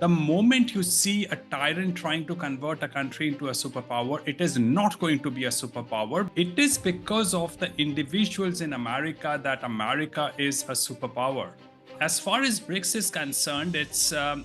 The moment you see a tyrant trying to convert a country into a superpower, it is not going to be a superpower. It is because of the individuals in America that America is a superpower. As far as BRICS is concerned, it's a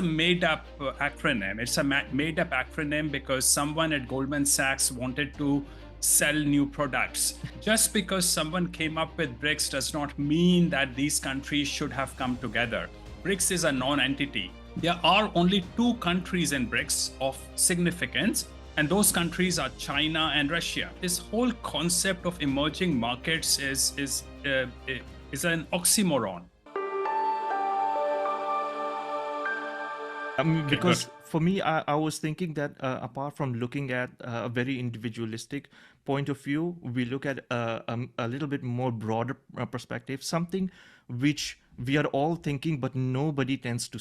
made-up acronym. It's a made-up acronym because someone at Goldman Sachs wanted to sell new products. Just because someone came up with BRICS does not mean that these countries should have come together. BRICS is a non-entity. There are only two countries in BRICS of significance, and those countries are China and Russia. This whole concept of emerging markets is an oxymoron. Because for me, I was thinking that apart from looking at a very individualistic point of view, we look at a little bit more broader perspective, something which we are all thinking, but nobody tends to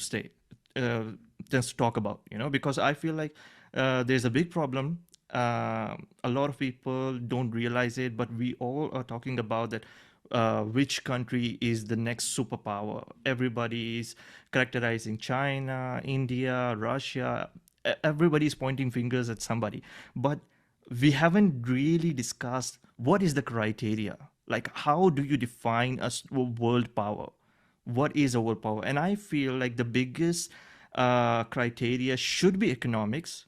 talk about, because I feel like there's a big problem. A lot of people don't realize it, but we all are talking about that. Which country is the next superpower? Everybody is characterizing China, India, Russia. Everybody is pointing fingers at somebody. But we haven't really discussed what is the criteria. Like, how do you define a world power? What is a world power? And I feel like the biggest criteria should be economics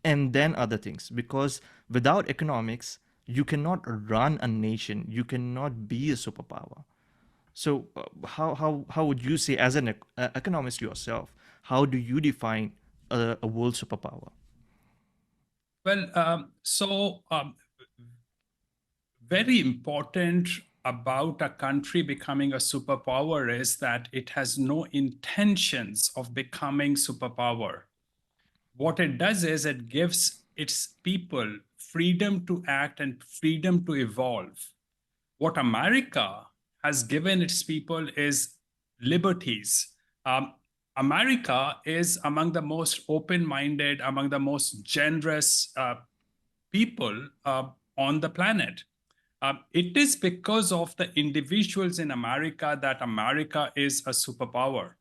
and then other things. Because without economics, you cannot run a nation. You cannot be a superpower. So how would you say, as an economist yourself, how do you define a world superpower? Well, very important about a country becoming a superpower is that it has no intentions of becoming superpower. What it does is it gives its people freedom to act and freedom to evolve. What America has given its people is liberties. America is among the most open-minded, among the most generous people on the planet. It is because of the individuals in America that America is a superpower.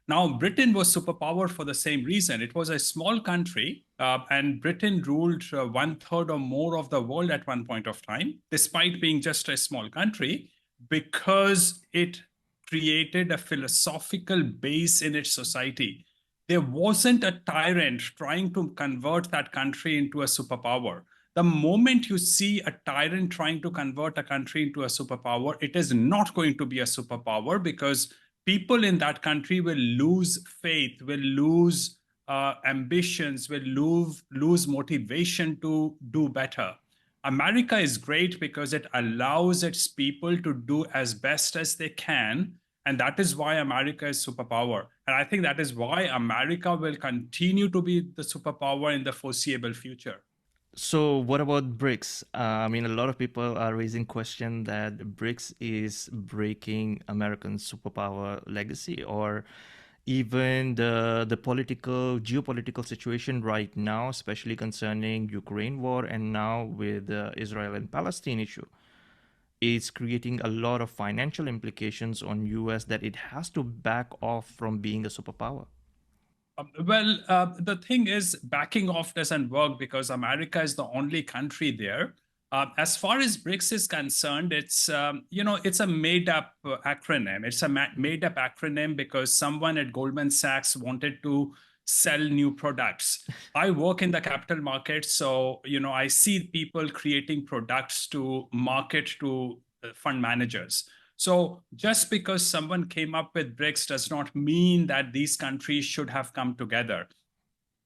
Now, Britain was superpower for the same reason. It was a small country, and Britain ruled 1/3 or more of the world at one point of time, despite being just a small country, because it created a philosophical base in its society. There wasn't a tyrant trying to convert that country into a superpower. The moment you see a tyrant trying to convert a country into a superpower, it is not going to be a superpower because people in that country will lose faith, will lose ambitions, will lose motivation to do better. America is great because it allows its people to do as best as they can. And that is why America is superpower. And I think that is why America will continue to be the superpower in the foreseeable future. So what about BRICS? I mean, a lot of people are raising question that BRICS is breaking American superpower legacy, or even the geopolitical situation right now, especially concerning Ukraine war and now with the Israel and Palestine issue, is creating a lot of financial implications on US that it has to back off from being a superpower. The thing is, backing off doesn't work because America is the only country there. As far as BRICS is concerned, it's a made-up acronym. It's a made-up acronym because someone at Goldman Sachs wanted to sell new products. I work in the capital markets, so I see people creating products to market to fund managers. So just because someone came up with BRICS does not mean that these countries should have come together.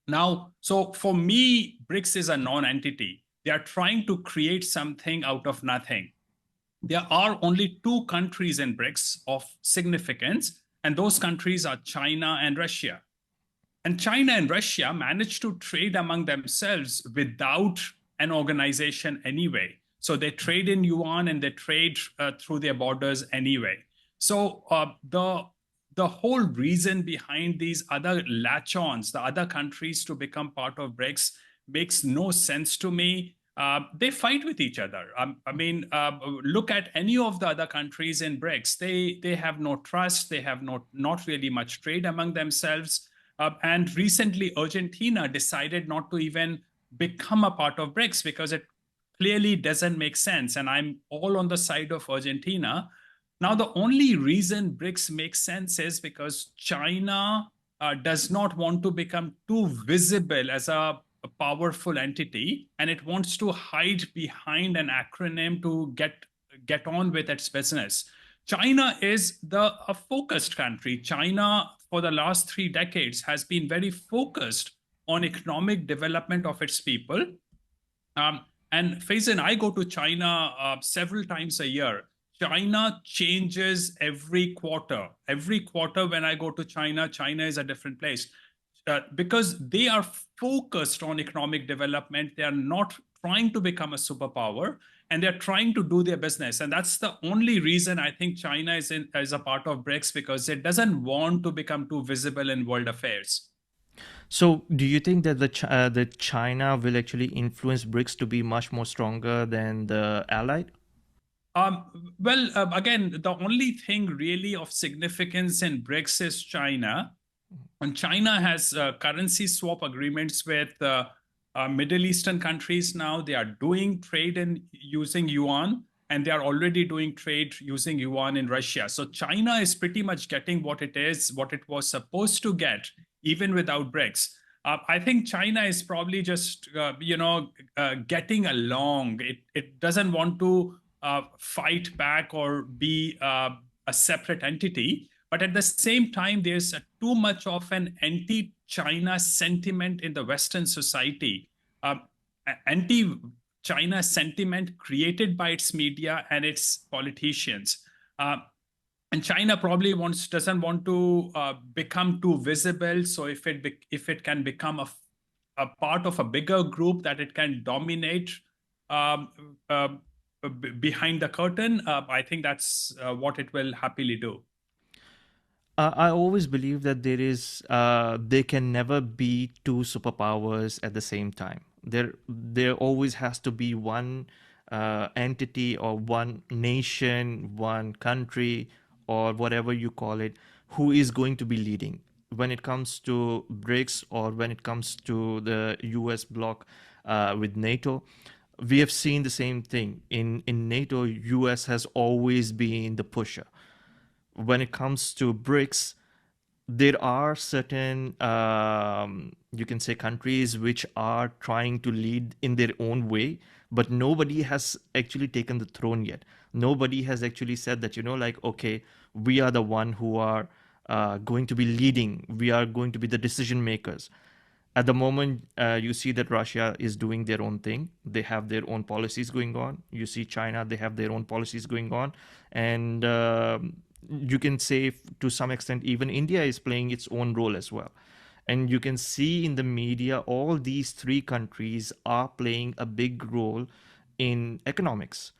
Now, so for me, BRICS is a non-entity. They are trying to create something out of nothing. There are only two countries in BRICS of significance, and those countries are China and Russia. And China and Russia managed to trade among themselves without an organization anyway. So they trade in yuan and they trade through their borders anyway. So the whole reason behind these other latch-ons, the other countries to become part of BRICS, makes no sense to me. they fight with each other. I mean, look at any of the other countries in BRICS. They have no trust. They have not really much trade among themselves. And recently, Argentina decided not to even become a part of BRICS because it clearly doesn't make sense. And I'm all on the side of Argentina. Now, the only reason BRICS makes sense is because China does not want to become too visible as a powerful entity, and it wants to hide behind an acronym to get on with its business. China is a focused country. China, for the last 3 decades, has been very focused on economic development of its people. Um, and Faison, I go to China several times a year. China changes every quarter. Every quarter, when I go to China, China is a different place because they are focused on economic development. They are not trying to become a superpower, and they're trying to do their business. And that's the only reason I think China is a part of BRICS, because it doesn't want to become too visible in world affairs. So, do you think that the China will actually influence BRICS to be much more stronger than the Allied? Again, the only thing really of significance in BRICS is China. And China has currency swap agreements with Middle Eastern countries now. They are doing trade in using yuan, and they are already doing trade using yuan in Russia. So China is pretty much getting what it was supposed to get, even without BRICS. I think China is probably just, getting along. It doesn't want to fight back or be a separate entity. But at the same time, there's too much of an anti-China sentiment in the Western society. Anti-China sentiment created by its media and its politicians. And China probably doesn't want to become too visible. So if it can become a part of a bigger group that it can dominate um, behind the curtain, I think that's what it will happily do. I always believe that there can never be two superpowers at the same time. There always has to be one entity or one nation, one country, or whatever you call it, who is going to be leading. When it comes to BRICS or when it comes to the US bloc with NATO, we have seen the same thing. In NATO, US has always been the pusher. When it comes to BRICS, there are certain, you can say, countries which are trying to lead in their own way, but nobody has actually taken the throne yet. Nobody has actually said that, like, okay, we are the one who are going to be leading. We are going to be the decision makers. At the moment, you see that Russia is doing their own thing. They have their own policies going on. You see China, they have their own policies going on. And you can say, to some extent, even India is playing its own role as well. And you can see in the media, all these three countries are playing a big role in economics.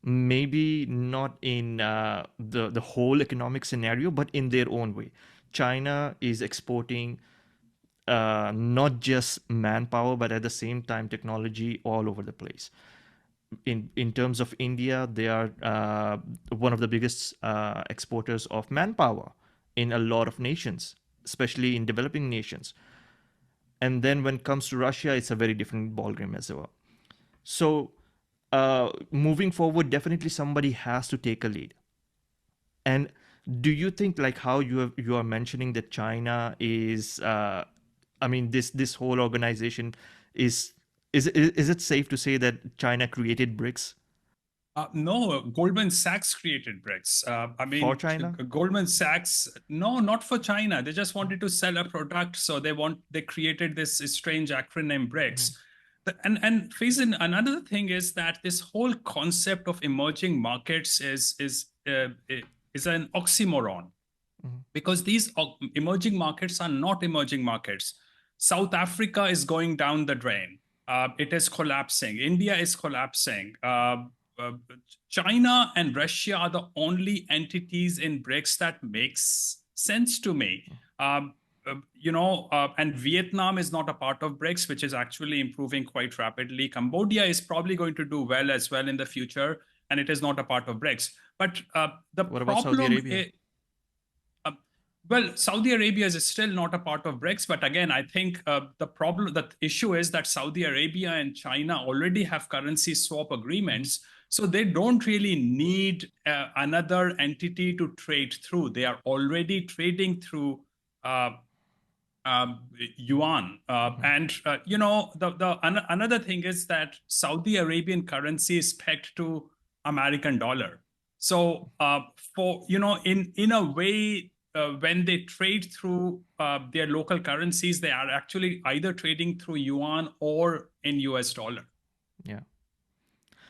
Maybe not in the whole economic scenario, but in their own way. China is exporting not just manpower, but at the same time technology all over the place. In terms of India, they are one of the biggest exporters of manpower in a lot of nations, especially in developing nations. And then when it comes to Russia, it's a very different ballgame as well. So moving forward, definitely somebody has to take a lead. And do you think, like how you are mentioning that China is, I mean, this whole organization is is it safe to say that China created BRICS No, Goldman Sachs created BRICS. for China? Goldman Sachs, no, not for China. They just wanted to sell a product, so they created this strange acronym Mhm, BRICS. And Faison, another thing is that this whole concept of emerging markets is an oxymoron, mhm, because these emerging markets are not emerging markets. South Africa is going down the drain. It is collapsing. India is collapsing. Uh, China and Russia are the only entities in BRICS that makes sense to me. Um, and Vietnam is not a part of BRICS, which is actually improving quite rapidly. Cambodia is probably going to do well as well in the future, and it is not a part of BRICS. But the What about Saudi problem Arabia? is, well, Saudi Arabia is still not a part of BRICS, but again, I think the issue is that Saudi Arabia and China already have currency swap agreements, so they don't really need another entity to trade through. They are already trading through uh, yuan, and another thing is that Saudi Arabian currency is pegged to American dollar. So for in a way, when they trade through their local currencies, they are actually either trading through yuan or in US dollar. Yeah.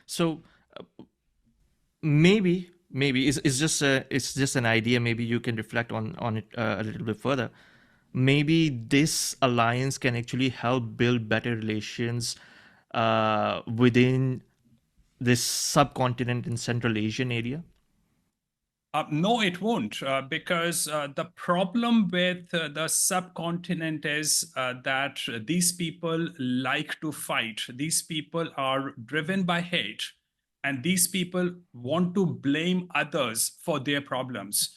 So maybe it's just an idea. Maybe you can reflect on it a little bit further. Maybe this alliance can actually help build better relations within this subcontinent in Central Asian area. No, it won't, because the problem with the subcontinent is that these people like to fight. These people are driven by hate, and these people want to blame others for their problems.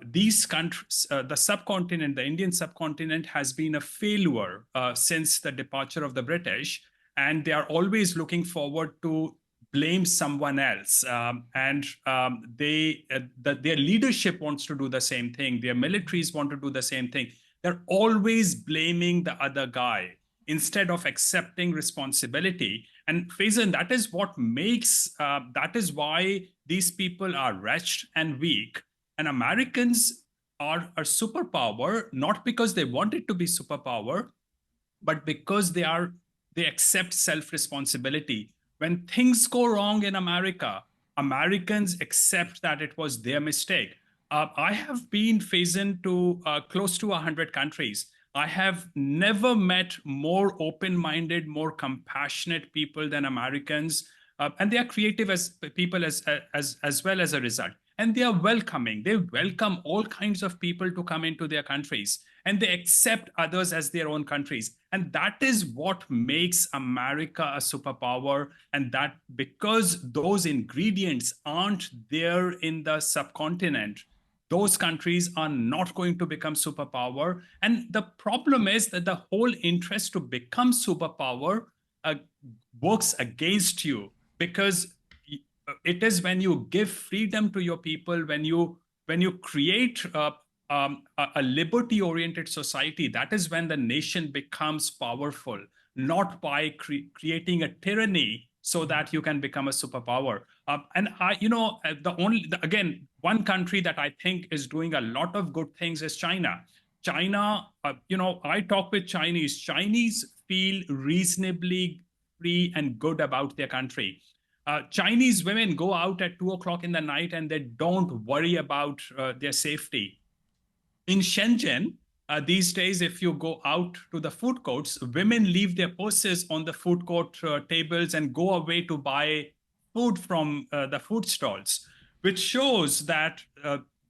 These countries, the subcontinent, the Indian subcontinent, has been a failure since the departure of the British, and they are always looking forward to blame someone else, and their leadership wants to do the same thing. Their militaries want to do the same thing. They're always blaming the other guy instead of accepting responsibility. And Faizan, that is what makes that is why these people are wretched and weak. And Americans are a superpower not because they want it to be superpower, but because they accept self-responsibility. When things go wrong in America, Americans accept that it was their mistake. I have been Faizan to close to 100 countries. I have never met more open-minded, more compassionate people than Americans, and they are creative as people as well as a result. And they are welcoming. They welcome all kinds of people to come into their countries, and they accept others as their own countries. And that is what makes America a superpower. And that because those ingredients aren't there in the subcontinent, those countries are not going to become superpower. And the problem is that the whole interest to become superpower uh, works against you, because it is when you give freedom to your people, when you create a liberty-oriented society, that is when the nation becomes powerful, not by creating a tyranny so that you can become a superpower. And again, one country that I think is doing a lot of good things is China. China, I talk with Chinese. Chinese feel reasonably free and good about their country. Chinese women go out at 2 o'clock in the night and they don't worry about their safety. In Shenzhen, these days, if you go out to the food courts, women leave their purses on the food court tables and go away to buy food from the food stalls, which shows that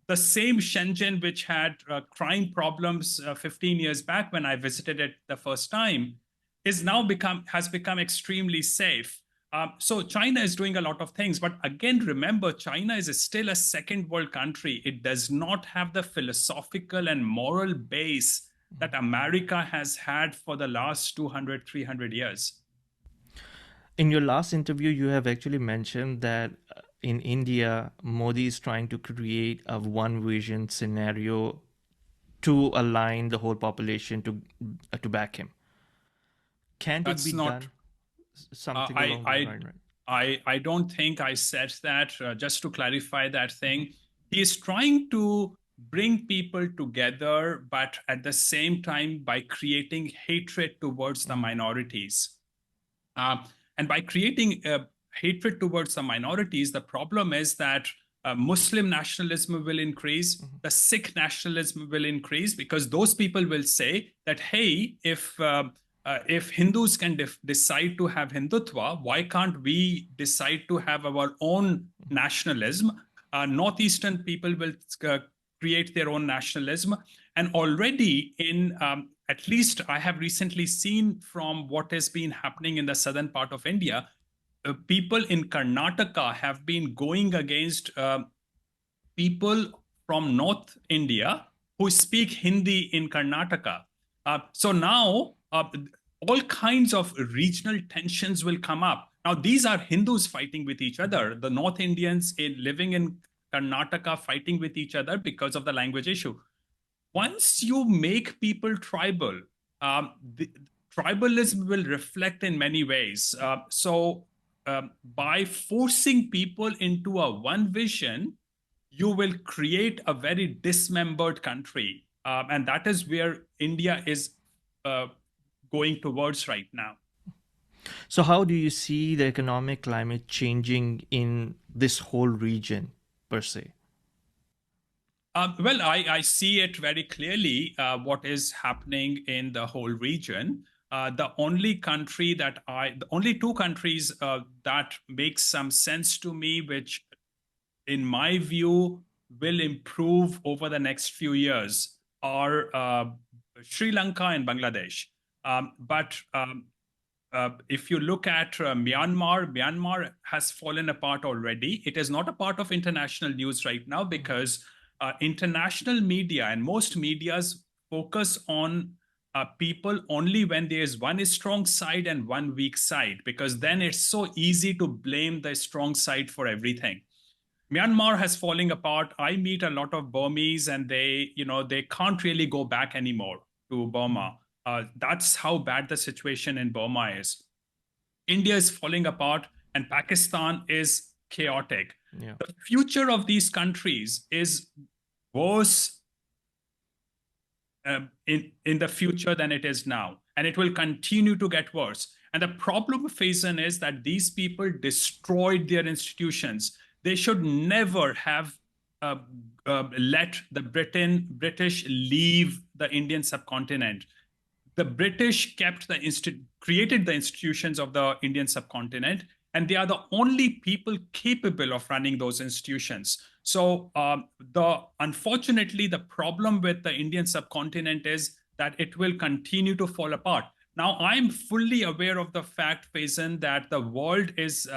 the same Shenzhen, which had crime problems 15 years back when I visited it the first time, has become extremely safe. So China is doing a lot of things, but again, remember, China is still a second world country. It does not have the philosophical and moral base that America has had for the last 200, 300 years. In your last interview, you have actually mentioned that in India, Modi is trying to create a one vision scenario to align the whole population to back him. Can't it be done? Something along that line, right? I don't think I said that. Just to clarify that thing, he is trying to bring people together, but at the same time by creating hatred towards the minorities. And by creating hatred towards the minorities, the problem is that Muslim nationalism will increase, the Sikh nationalism will increase, because those people will say that, hey, if Hindus can decide to have Hindutva, why can't we decide to have our own nationalism? Northeastern people will create their own nationalism. And already at least I have recently seen from what has been happening in the southern part of India, people in Karnataka have been going against people from North India who speak Hindi in Karnataka. So now all kinds of regional tensions will come up. Now, these are Hindus fighting with each other, the North Indians living in Karnataka fighting with each other because of the language issue. Once you make people tribal, the, tribalism will reflect in many ways. By forcing people into a one vision, you will create a very dismembered country. And that is where India is uh, going towards right now. So, how do you see the economic climate changing in this whole region per se? Well, I see it very clearly what is happening in the whole region. The only two countries that make some sense to me, which in my view will improve over the next few years, are Sri Lanka and Bangladesh. But if you look at Myanmar has fallen apart already. It is not a part of international news right now because international media and most medias focus on people only when there is one strong side and one weak side, because then it's so easy to blame the strong side for everything. Myanmar has falling apart. I meet a lot of Burmese, and they can't really go back anymore to Burma. That's how bad the situation in Burma is. India is falling apart, and Pakistan is chaotic. Yeah. The future of these countries is worse in the future than it is now, and it will continue to get worse. And the problem, Faison, is that these people destroyed their institutions. They should never have uh, let the British leave the Indian subcontinent. The British created the institutions of the Indian subcontinent, and they are the only people capable of running those institutions. So, unfortunately, the problem with the Indian subcontinent is that it will continue to fall apart. Now, I'm fully aware of the fact, Faison, that the world is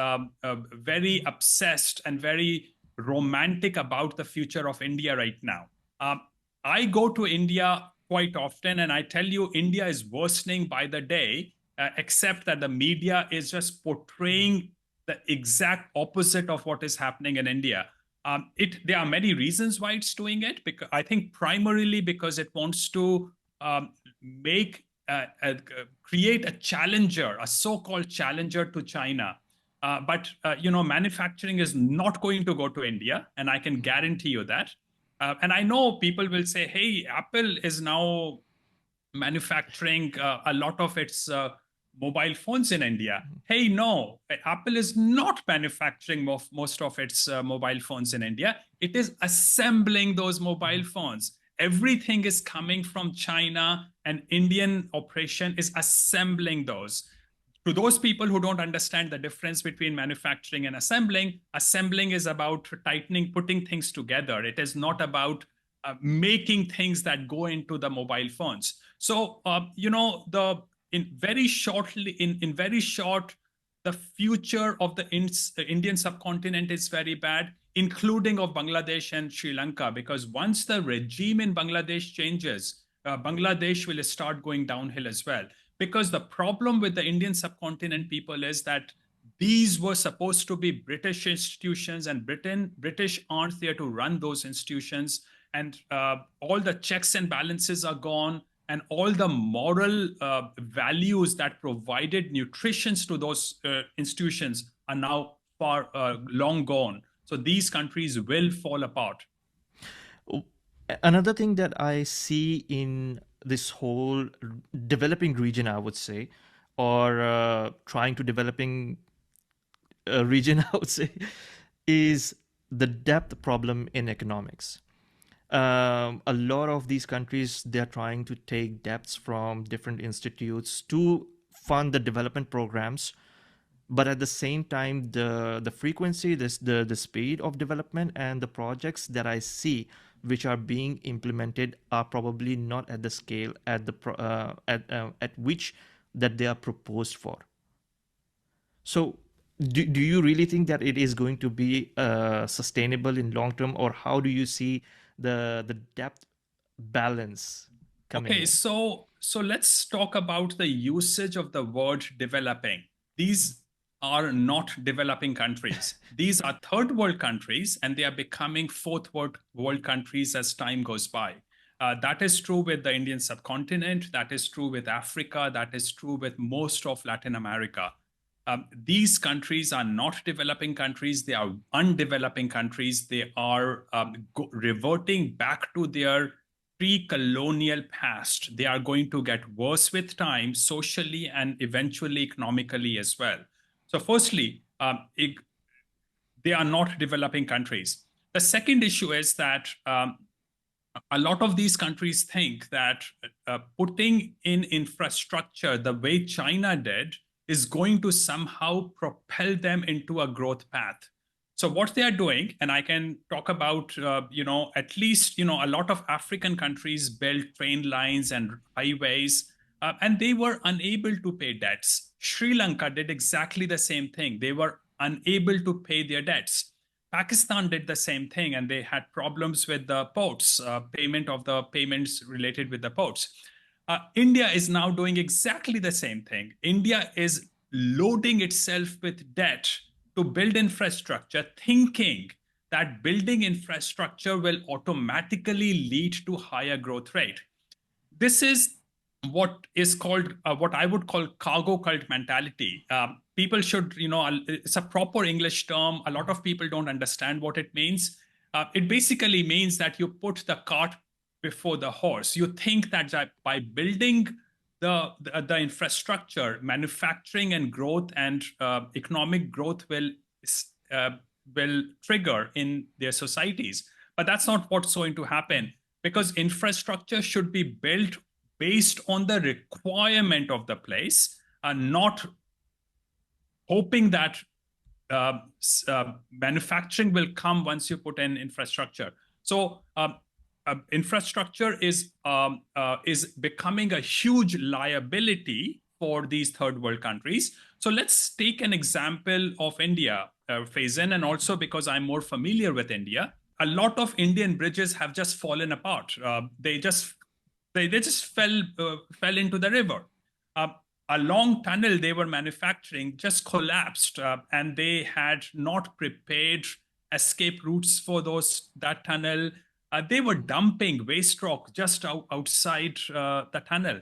very obsessed and very romantic about the future of India right now. Um, I go to India quite often, and I tell you, India is worsening by the day, except that the media is just portraying the exact opposite of what is happening in India. There are many reasons why it's doing it. Because I think primarily because it wants to make create a challenger, a so-called challenger to China. But manufacturing is not going to go to India, and I can guarantee you that. And I know people will say, "Hey, Apple is now manufacturing a lot of its mobile phones in India." Hey, no, Apple is not manufacturing most of its mobile phones in India. It is assembling those mobile phones. Everything is coming from China, and Indian operation is assembling those. To those people who don't understand the difference between manufacturing and assembling, assembling is about tightening, putting things together. It is not about making things that go into the mobile phones. So, the in very shortly, in very short, the future of the Indian subcontinent is very bad, including of Bangladesh and Sri Lanka, because once the regime in Bangladesh changes, Bangladesh will start going downhill as well. Because the problem with the Indian subcontinent people is that these were supposed to be British institutions, and British aren't there to run those institutions, and all the checks and balances are gone, and all the moral values that provided nutrition to those institutions are now far long gone. So these countries will fall apart. Another thing that I see in this whole developing region, I would say, or trying to developing region, I would say, is the depth problem in economics. A lot of these countries, they're trying to take debts from different institutes to fund the development programs, but at the same time, the frequency, the speed of development and the projects that I see which are being implemented are probably not at the scale at which that they are proposed for. So do you really think that it is going to be sustainable in long term, or how do you see the depth balance coming Okay, in? so let's talk about the usage of the word developing. These are not developing countries. These are third world countries, and they are becoming world countries as time goes by. That is true with the Indian subcontinent. That is true with Africa. That is true with most of Latin America. These countries are not developing countries. They are undeveloping countries. They are reverting back to their pre-colonial past. They are going to get worse with time, socially and eventually economically as well. So firstly, they are not developing countries. The second issue is that a lot of these countries think that putting in infrastructure the way China did is going to somehow propel them into a growth path. So what they are doing, and I can talk about, at least, a lot of African countries built train lines and highways, and they were unable to pay debts. Sri Lanka did exactly the same thing. They were unable to pay their debts. Pakistan did the same thing, and they had problems with the ports, payment of the payments related with the ports. India is now doing exactly the same thing. India is loading itself with debt to build infrastructure, thinking that building infrastructure will automatically lead to higher growth rate. This is what is called what I would call cargo cult mentality. People should, it's a proper English term. A lot of people don't understand what it means. It basically means that you put the cart before the horse. You think that by building the infrastructure, manufacturing and growth and economic growth uh, will trigger in their societies. But that's not what's going to happen, because infrastructure should be built based on the requirement of the place, and not hoping that manufacturing will come once you put in infrastructure. So infrastructure is becoming a huge liability for these third world countries. So let's take an example of India, Faizan, and also because I'm more familiar with India. A lot of Indian bridges have just fallen apart. They just fell into the river. Uh, a long tunnel they were manufacturing just collapsed, and they had not prepared escape routes for that tunnel. They were dumping waste rock just outside the tunnel.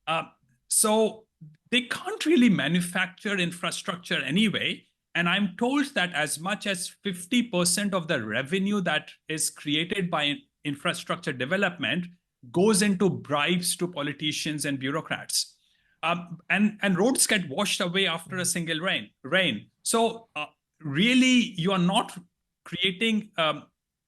Uh, so they can't really manufacture infrastructure anyway. And I'm told that as much as 50% of the revenue that is created by infrastructure development goes into bribes to politicians and bureaucrats. And roads get washed away after a single rain. So really, you are not creating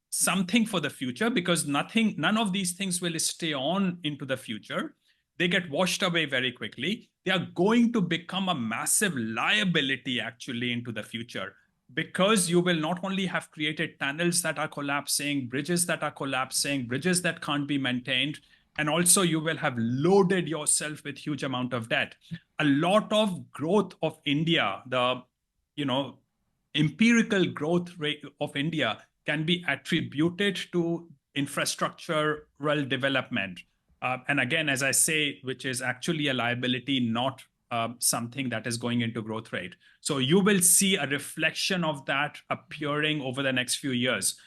something for the future, because none of these things will stay on into the future. They get washed away very quickly. They are going to become a massive liability actually into the future, because you will not only have created tunnels that are collapsing, bridges that are collapsing, bridges that can't be maintained, and also you will have loaded yourself with huge amount of debt. A lot of growth of India, the you know empirical growth rate of India, can be attributed to infrastructural development. And again, as I say, which is actually a liability, not something that is going into growth rate. So you will see a reflection of that appearing over the next few years.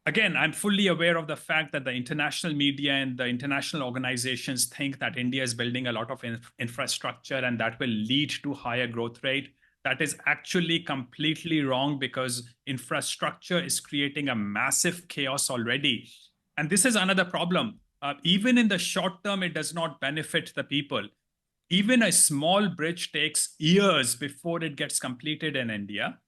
Again, I'm fully aware of the fact that the international media and the international organizations think that India is building a lot of infrastructure and that will lead to higher growth rate. That is actually completely wrong, because infrastructure is creating a massive chaos already. And this is another problem. Even in the short term, it does not benefit the people. Even a small bridge takes years before it gets completed in India.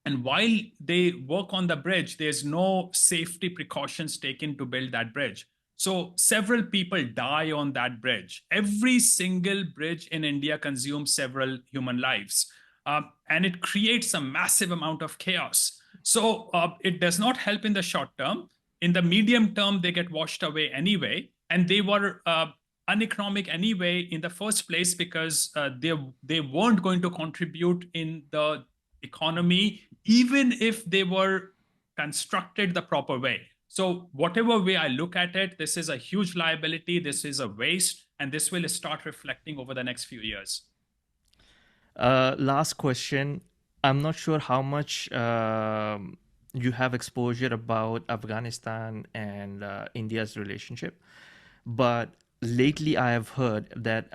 And while they work on the bridge, there's no safety precautions taken to build that bridge. So several people die on that bridge. Every single bridge in India consumes several human lives. And it creates a massive amount of chaos. So it does not help in the short term. in the medium term, they get washed away anyway. And they were uneconomic anyway in the first place because they weren't going to contribute in the economy, even if they were constructed the proper way. So whatever way I look at it, this is a huge liability, this is a waste, and this will start reflecting over the next few years. Last question. I'm not sure how much you have exposure about Afghanistan and India's relationship, but lately I have heard that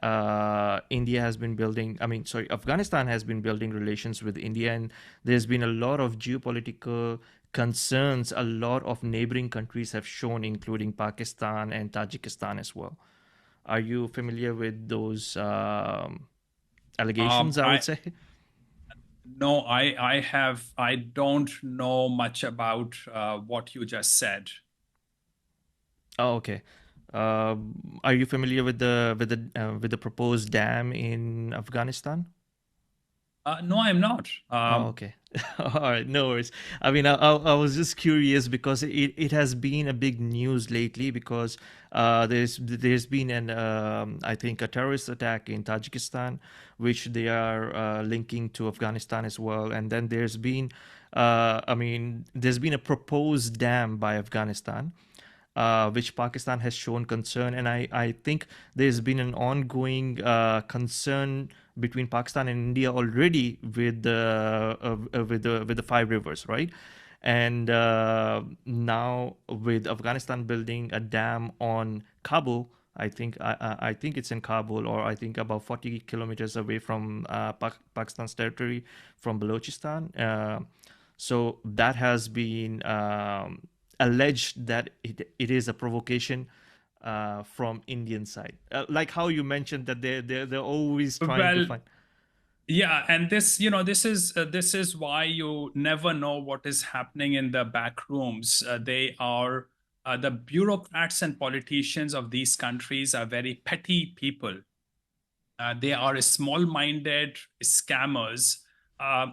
India has been building, I mean, sorry, Afghanistan has been building relations with India, and there's been a lot of geopolitical concerns a lot of neighboring countries have shown, including Pakistan and Tajikistan as well. Are you familiar with those allegations, I I would say? No, I don't know much about what you just said. Oh, okay. Are you familiar with the proposed dam in Afghanistan? No, I'm not. Oh, okay. All right, no worries. I mean, I was just curious because it has been a big news lately because there's been an I think a terrorist attack in Tajikistan, which they are linking to Afghanistan as well, and then there's been I mean there's been a proposed dam by Afghanistan, which Pakistan has shown concern, and I think there's been an ongoing concern between Pakistan and India already with the five rivers, right? And now with Afghanistan building a dam on Kabul, I think it's in Kabul, or I think about 40 kilometers away from Pakistan's territory, from Balochistan. So that has been alleged that it is a provocation from Indian side, like how you mentioned that they're always trying to Well, find. yeah, and this is why you never know what is happening in the back rooms. They are the bureaucrats and politicians of these countries are very petty people. They are small-minded scammers. Uh,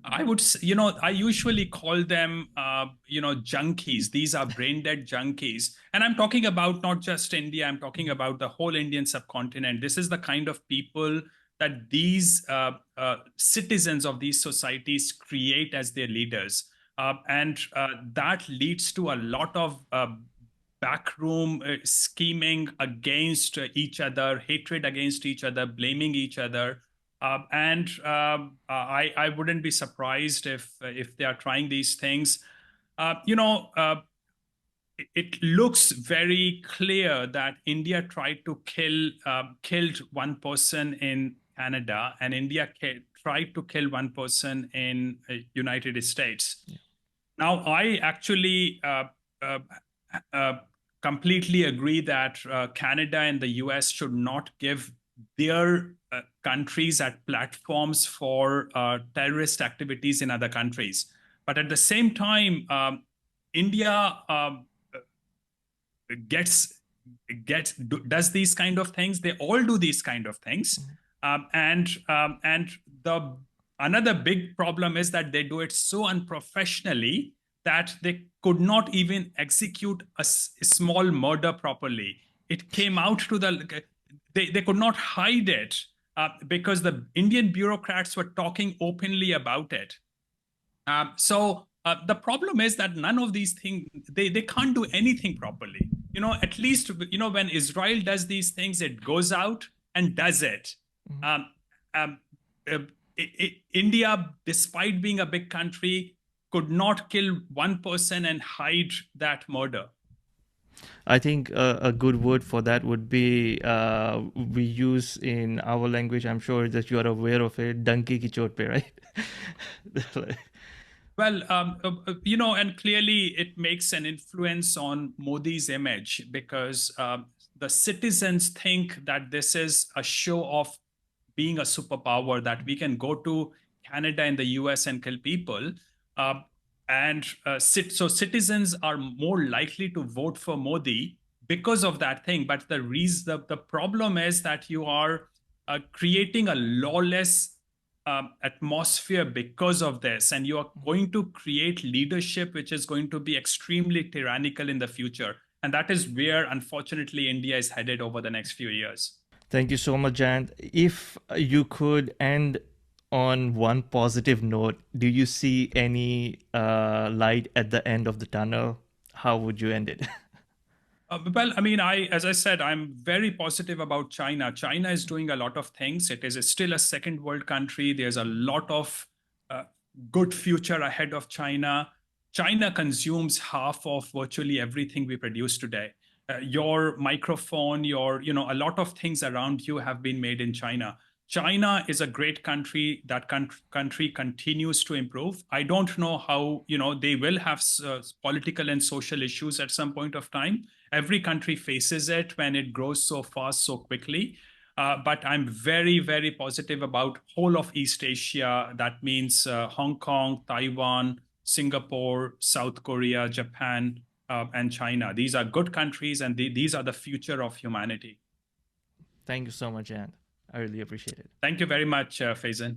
I usually call them, junkies. These are brain-dead junkies. And I'm talking about not just India, I'm talking about the whole Indian subcontinent. This is the kind of people that these citizens of these societies create as their leaders. And that leads to a lot of backroom scheming against each other, hatred against each other, blaming each other. And I wouldn't be surprised if they are trying these things. Uh, you know, uh, it looks very clear that India tried to killed one person in Canada, and India tried to kill one person in United States. Yeah. Now, I actually uh, uh, completely agree that Canada and the US should not give their countries as platforms for terrorist activities in other countries. But at the same time, India gets does these kind of things. They all do these kind of things, and the another big problem is that they do it so unprofessionally that they could not even execute a small murder properly. It came out to they could not hide it because the Indian bureaucrats were talking openly about it. So the problem is that none of these things, they can't do anything properly. At least, when Israel does these things, it goes out and does it. Mhm. Um, um, uh, India, despite being a big country, could not kill one person and hide that murder. I think a good word for that would be we use in our language. I'm sure that you are aware of it. Donkey ki chot pe, right? Well, and clearly it makes an influence on Modi's image because the citizens think that this is a show of being a superpower, that we can go to Canada and the US and kill people. Uh, so citizens are more likely to vote for Modi because of that thing. But the problem is that you are creating a lawless atmosphere because of this, and you are going to create leadership which is going to be extremely tyrannical in the future. And that is where, unfortunately, India is headed over the next few years. Thank you so much, Jant. If you could end on one positive note, do you see any light at the end of the tunnel? How would you end it? Well, I mean, as I said, I'm very positive about China. China is doing a lot of things. It is still a second world country. There's a lot of uh, good future ahead of China. China consumes half of virtually everything we produce today. Your microphone, a lot of things around you have been made in China. China is a great country. That country continues to improve. I don't know how, they will have political and social issues at some point of time. Every country faces it when it grows so fast, so quickly. But I'm very, very positive about whole of East Asia. That means Hong Kong, Taiwan, Singapore, South Korea, Japan, and China. These are good countries, and these are the future of humanity. Thank you so much, Jant. I really appreciate it. Thank you very much, Faizan.